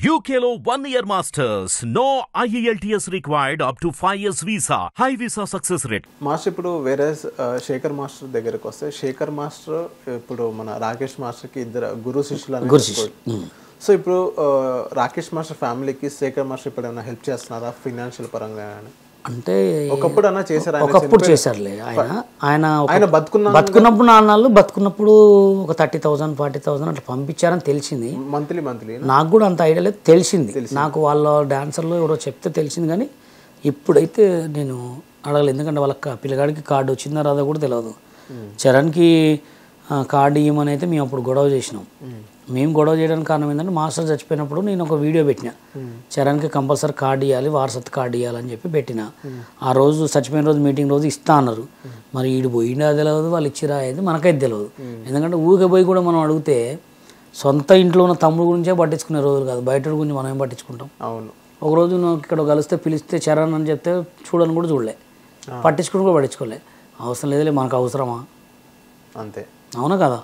UKLO 1 year masters. No IELTS required up to 5 years visa. High visa success rate. Master ఇప్పుడు వేరే Shekhar master దగ్గరికి వస్తే Shekhar master ఇప్పుడు మన రాకేష్ మాస్టర్కి ఇద్దరు గురు శిష్యులు. సో ఇప్పుడు రాకేష్ మాస్టర్ ఫ్యామిలీకి శేఖర్ మాస్టర్ ఇప్పుడు ఏమైనా హెల్ప్ చేస్తున్నారా ఫైనాన్షియల్ పరంగా? అంటే ఒకప్పుడు అన్న చేశారు, ఒకప్పుడు చేశారులే. ఆయన బతుకున్నప్పుడు నాన్నలు బతుకున్నప్పుడు ఒక 30,000 40,000 అట్లా పంపించారని తెలిసింది. మంత్లీ నాకు కూడా అంత ఐడియా లేదు, తెలిసింది నాకు. వాళ్ళ డాన్సర్లు ఎవరో చెప్తే తెలిసింది, కానీ ఇప్పుడైతే నేను అడగలేదు. ఎందుకంటే వాళ్ళకి పిల్లగాడికి కార్డు వచ్చిందా రాదో కూడా తెలియదు. చరణ్కి కార్డు ఇవ్వమని అయితే మేము అప్పుడు గొడవ చేసినాం. మేము గొడవ చేయడానికి కారణం ఏంటంటే మాస్టర్ చచ్చిపోయినప్పుడు నేను ఒక వీడియో పెట్టిన, చరణ్కి కంపల్సరీ కార్డు ఇవ్వాలి, వారసత్ కార్డు ఇవ్వాలని చెప్పి పెట్టిన. ఆ రోజు చచ్చిపోయిన రోజు మీటింగ్ రోజు ఇస్తా అన్నారు. మరి ఈడు పోయిండా తెలియదు, వాళ్ళు ఇచ్చిరా అయితే మనకైతే తెలియదు. ఎందుకంటే ఊరికే పోయి కూడా మనం అడిగితే సొంత ఇంట్లో ఉన్న తమ్ముడు గురించే పట్టించుకునే రోజులు కాదు, బయట గురించి మనం ఏం పట్టించుకుంటాం. అవును. ఒకరోజు నాకు ఇక్కడ కలిస్తే పిలిస్తే చరణ్ అని చెప్తే చూడని కూడా చూడలే, పట్టించుకుని కూడా పట్టించుకోలే. అవసరం లేదులే, మనకు అవసరమా? అంతే. అవునా కదా?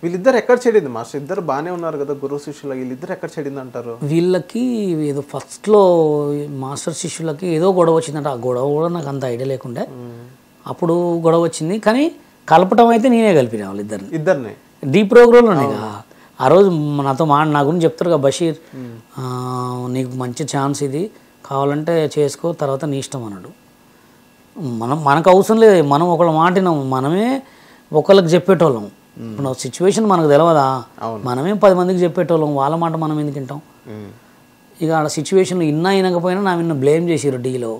వీళ్ళిద్దరు ఎక్కడ చెడింది మాస్టర్? ఇద్దరు బాగానే ఉన్నారు కదా గురు శిష్యులు, వీళ్ళిద్దరు ఎక్కడ చెడింది అంటారు? వీళ్ళకి ఏదో ఫస్ట్లో మాస్టర్ శిష్యులకి ఏదో గొడవ వచ్చిందంట. ఆ గొడవ కూడా నాకు అంత ఐడియా లేకుండే. అప్పుడు గొడవ వచ్చింది, కానీ కలపటం అయితే నేనే కలిపిన వాళ్ళిద్దరిని డీ ప్రోగ్రాంలోనే. ఆ రోజు నాతో నా గురించి చెప్తారు కదా, బషీర్ నీకు మంచి ఛాన్స్ ఇది, కావాలంటే చేసుకో, తర్వాత నీ ఇష్టం అన్నాడు. మనకు అవసరం లేదు, మనం ఒకళ్ళ మాటినాం, మనమే ఒకళ్ళకి చెప్పేటోళ్ళం. ఇప్పుడు సిచ్యువేషన్ మనకు తెలియదా, మనమే 10 మందికి చెప్పేటోళ్ళం, వాళ్ళ మాట మనం ఎందుకు వింటాం? ఇక ఆ సిచ్యువేషన్లో అయినకపోయినా నా విన్న బ్లేమ్ చేసారు డీలో.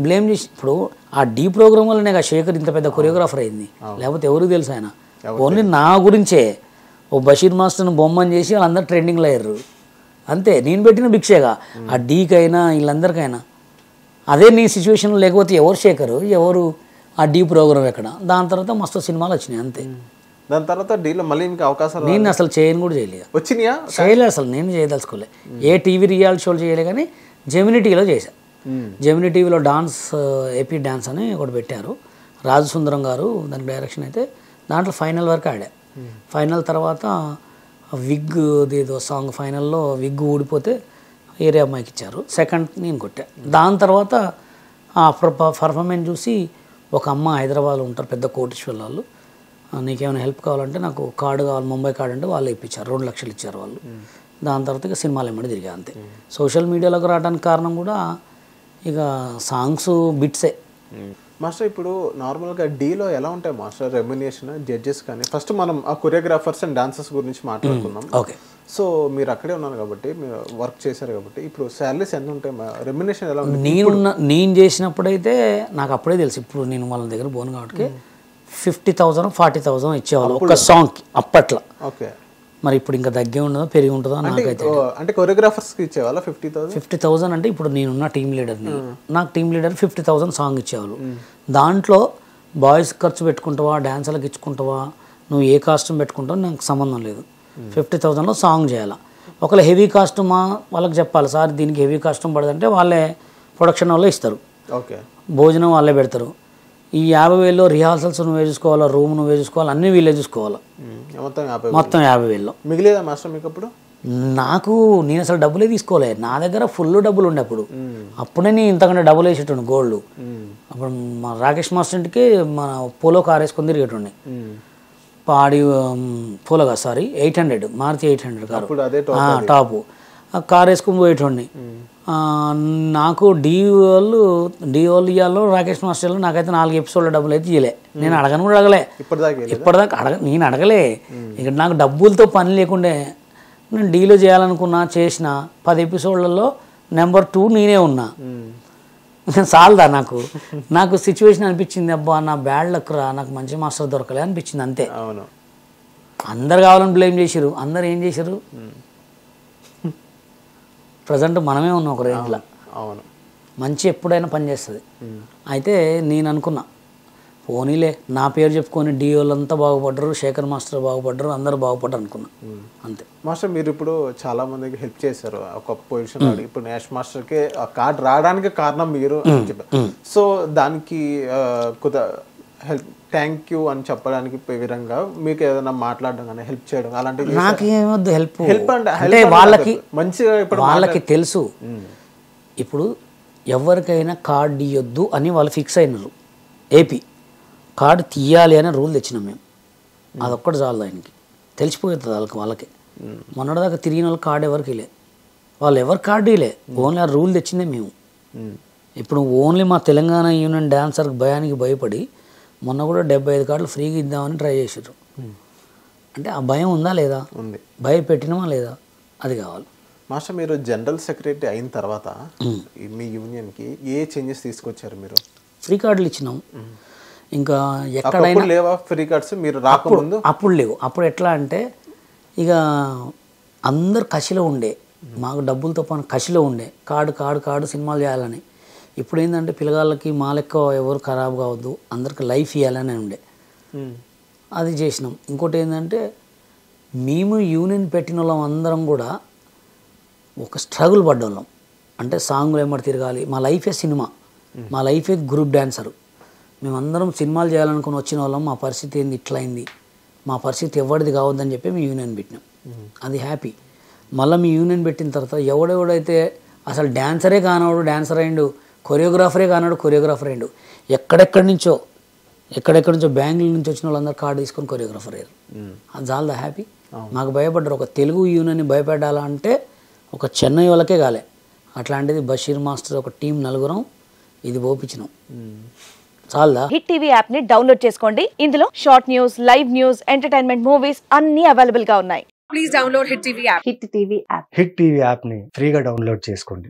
బ్లేమ్ చేసి ఇప్పుడు ఆ డీ ప్రోగ్రామ్ వల్లనే శేఖర్ ఇంత పెద్ద కొరియోగ్రాఫర్ అయింది, లేకపోతే ఎవరికి తెలుసు ఆయన? ఓన్లీ నా గురించే ఓ బషీర్ మాస్టర్ని బొమ్మని చేసి వాళ్ళందరూ ట్రెండింగ్లో అయ్యారు. అంతే, నేను పెట్టిన భిక్షేగా ఆ డీకైనా వీళ్ళందరికైనా. అదే నీ సిచ్యువేషన్లో లేకపోతే ఎవరు శేఖరు, ఎవరు ఆ డీ ప్రోగ్రామ్ ఎక్కడ? దాని తర్వాత మస్తు సినిమాలు వచ్చినాయి. అంతే. దాని తర్వాత డీలో మళ్ళీ ఇంకా అవకాశాలు నేను అసలు చేయను కూడా చేయలేదు. వచ్చినాయా? చేయలేదు, అసలు నేను చేయదలుచుకోలే. ఏ టీవీ రియాలిటీ షోలు చేయలే, కానీ జెమినీ టీవీలో చేశా. జెమినీ టీవీలో డాన్స్, ఏపీ డాన్స్ అని ఒకటి పెట్టారు, రాజు సుందరం గారు దానికి డైరెక్షన్. అయితే దాంట్లో ఫైనల్ వరకు ఆడా. ఫైనల్ తర్వాత విగ్ ఏదో సాంగ్, ఫైనల్లో విగ్ ఊడిపోతే ఏరియా అమ్మాయికి ఇచ్చారు, సెకండ్ నేను కొట్టా. దాని తర్వాత ఆ పర్ఫార్మెన్స్ చూసి ఒక అమ్మ హైదరాబాద్లో ఉంటారు, పెద్ద కోటీశ్వర్ వాళ్ళు, నీకేమైనా హెల్ప్ కావాలంటే నాకు కార్డు కావాలి, ముంబై కార్డు అంటే వాళ్ళు ఇప్పించారు, 2 లక్షలు ఇచ్చారు వాళ్ళు. దాని తర్వాత ఇక సినిమాలు ఏమన్నా తిరిగా. అంతే. సోషల్ మీడియాలోకి రావడానికి కారణం కూడా ఇక సాంగ్స్ బిట్సే. మాస్టర్ ఇప్పుడు నార్మల్గా డీలో ఎలా ఉంటాయి మాస్టర్ రెమ్యునేషన్, జడ్జెస్ కానీ? ఫస్ట్ మనం ఆ కొరియోగ్రాఫర్స్ అండ్ డాన్సర్స్ గురించి మాట్లాడుకుందాం. ఓకే. సో మీరు అక్కడే ఉన్నారు కాబట్టి, మీరు వర్క్ చేశారు కాబట్టి, ఇప్పుడు శాలరీస్ ఎంత ఉంటాయి, రెమ్యునేషన్ ఎలా ఉంటుంది? నేను చేసినప్పుడైతే నాకు అప్పుడే తెలుసు. ఇప్పుడు నేను వాళ్ళ దగ్గర పోను కాబట్టి 50,000 40,000 ఇచ్చేవాళ్ళు ఒక సాంగ్కి అప్పట్లో. ఓకే. మరి ఇప్పుడు ఇంకా తగ్గే ఉండదో పెరిగి ఉంటుందో నాకైతే. అంటే కొరియోగ్రాఫర్స్కి ఇచ్చేవాళ్ళ 50,000 అంటే ఇప్పుడు నేనున్న టీమ్ లీడర్ని, నాకు టీమ్ లీడర్ 50,000 సాంగ్ ఇచ్చేవాళ్ళు. దాంట్లో బాయ్స్ ఖర్చు పెట్టుకుంటావా, డాన్సర్లకు ఇచ్చుకుంటావా, నువ్వు ఏ కాస్ట్యూమ్ పెట్టుకుంటావో నాకు సంబంధం లేదు. 50,000లో సాంగ్ చేయాలి. ఒకవేళ హెవీ కాస్ట్యూమా వాళ్ళకి చెప్పాలి, సార్ దీనికి హెవీ కాస్ట్యూమ్ పడదంటే వాళ్ళే ప్రొడక్షన్ వాళ్ళే ఇస్తారు. ఓకే. భోజనం వాళ్ళే పెడతారు. ఈ 50,000లో రిహార్సల్స్ నువ్వే చూసుకోవాలా, రూమ్ నువ్వే చూసుకోవాలి, అన్నీ వీళ్ళే చూసుకోవాలా. మొత్తం 50,000లో మిగిలేదా మాస్టర్ మీకు? అప్పుడు నేను అసలు డబ్బులే తీసుకోలే, నా దగ్గర ఫుల్ డబ్బులు ఉండే. అప్పుడే నేను ఇంతకంటే డబ్బులు వేసేటండి గోల్డ్. అప్పుడు మా రాకేష్ మాస్టర్ ఇంటికి మన పోలో కార్ వేసుకొని తిరిగేటండి, పాడి పోలోగా 800 మారుతి 800 కారు టాపు కార్ వేసుకుని పోయేటండి. నాకు డీ వాళ్ళు ఇవ్వాలో రాకేష్ మాస్టర్లో నాకైతే 4 ఎపిసోడ్ల డబ్బులు అయితే ఇవ్వలే. నేను అడగను కూడా అడగలే, ఇప్పటిదాకా నేను అడగలే. ఇక్కడ నాకు డబ్బులతో పని లేకుండే. నేను డీలో చేయాలనుకున్నా, చేసిన 10 ఎపిసోడ్లలో నెంబర్ 2 నేనే ఉన్నా. చాలదా నాకు సిచ్యువేషన్ అనిపించింది, అబ్బా నా బ్యాడ్ లక్ రా, నాకు మంచి మాస్టర్ దొరకలే అనిపించింది. అంతే. అందరు కావాలని బ్లేమ్ చేసారు. అందరు ఏం చేశారు? ప్రజెంట్ మనమే ఉన్నాం ఒక రేంజ్లో. మంచి ఎప్పుడైనా పనిచేస్తుంది. అయితే నేను అనుకున్నా, పోనీలే నా పేరు చెప్పుకొని డీ వాళ్ళంతా బాగుపడ్డరు, శేఖర్ మాస్టర్ బాగుపడ్డరు, అందరూ బాగుపడ్డారు అనుకున్నా. అంతే. మాస్టర్ మీరు ఇప్పుడు చాలా మందికి హెల్ప్ చేశారు ఒక పొజిషన్. ఇప్పుడు నేష్ మాస్టర్కి ఆ కార్డ్ రావడానికి కారణం మీరు అని చెప్పారు. సో దానికి హెల్ప్ థ్యాంక్ యూ అని చెప్పడానికి విధంగా మీకు ఏదైనా మాట్లాడడం కానీ హెల్ప్ చేయడం అలాంటివి నాకేమొద్దు హెల్ప్ హెల్ప్ అంటే వాళ్ళకి మంచిగా ఇప్పుడు వాళ్ళకి తెలుసు. ఇప్పుడు ఎవరికైనా కార్డు ఇవ్వద్దు అని వాళ్ళు ఫిక్స్ అయినారు. ఏపీ కార్డు తీయాలి అనే రూల్ తెచ్చినాం మేము. అదొక్కటి చాలు ఆయనకి తెలిసిపోతుంది వాళ్ళకి. మొన్నటిదాకా తిరిగిన వాళ్ళు కార్డు ఎవరికి లే, వాళ్ళు ఎవరి కార్డు ఇలే, ఓన్లీ ఆ రూల్ తెచ్చిందే మేము. ఇప్పుడు ఓన్లీ మా తెలంగాణ యూనియన్ డాన్సర్కి భయానికి భయపడి మొన్న కూడా 75 కార్డులు ఫ్రీగా ఇద్దామని ట్రై చేసారు. అంటే ఆ భయం ఉందా లేదా, ఉంది, భయపెట్టినమా లేదా, అది కావాలి. మాస్టర్ మీరు జనరల్ సెక్రటరీ అయిన తర్వాత మీ యూనియన్కి ఏ చేంజెస్ తీసుకొచ్చారు? మీరు ఫ్రీ కార్డులు ఇచ్చినాం. ఇంకా ఎక్కడైనా లేవా ఫ్రీ కార్డ్స్? మీరు రాకముందు అప్పుడు లేవు. అప్పుడు ఎట్లా అంటే ఇక అందరు కసిలో ఉండే, మాకు డబ్బులతో పాటు కసిలో ఉండే కార్డు సినిమాలు చేయాలని. ఇప్పుడు ఏంటంటే పిల్లగాళ్ళకి మా లెక్క ఎవరు ఖరాబ్ కావద్దు, అందరికి లైఫ్ ఇవ్వాలని ఉండే, అది చేసినాం. ఇంకోటి ఏంటంటే మేము యూనియన్ పెట్టిన వాళ్ళం అందరం కూడా ఒక స్ట్రగుల్ పడ్డోళ్ళం. అంటే సాంగ్లు ఏమటి తిరగాలి, మా లైఫే సినిమా, మా లైఫే గ్రూప్ డాన్సరు. మేమందరం సినిమాలు చేయాలనుకుని వచ్చిన వాళ్ళం. మా పరిస్థితి ఏంది ఇట్లయింది, మా పరిస్థితి ఎవరిది కావద్దని చెప్పి మీ యూనియన్ పెట్టినాం. అది హ్యాపీ. మళ్ళీ మీ యూనియన్ పెట్టిన తర్వాత ఎవడెవడైతే అసలు డాన్సరే కానివాడు డాన్సర్ అయిండు, కొరియోగ్రాఫరే కానివాడు కొరియోగ్రాఫర్ అయిండు, ఎక్కడెక్కడి నుంచో బెంగళూరు నుంచి వచ్చిన వాళ్ళందరూ కార్డు తీసుకొని కొరియోగ్రాఫర్ అయ్యారు. అది చాలా హ్యాపీ. మాకు భయపడ్డారు. ఒక తెలుగు యూనియన్ని భయపెట్టాలంటే ఒక చెన్నై వాళ్ళకే కాలే, అట్లాంటిది బషీర్ మాస్టర్ ఒక టీం నలుగురం ఇది ఓపించినాం. చాలా హిట్ టీవీ యాప్ ని డౌన్లోడ్ చేసుకోండి. ఇందులో short news, live news, entertainment movies అన్ని అవైలబుల్ గా ఉన్నాయి. Please download hit TV app. Hit TV app ని ఫ్రీగా డౌన్లోడ్ చేసుకోండి.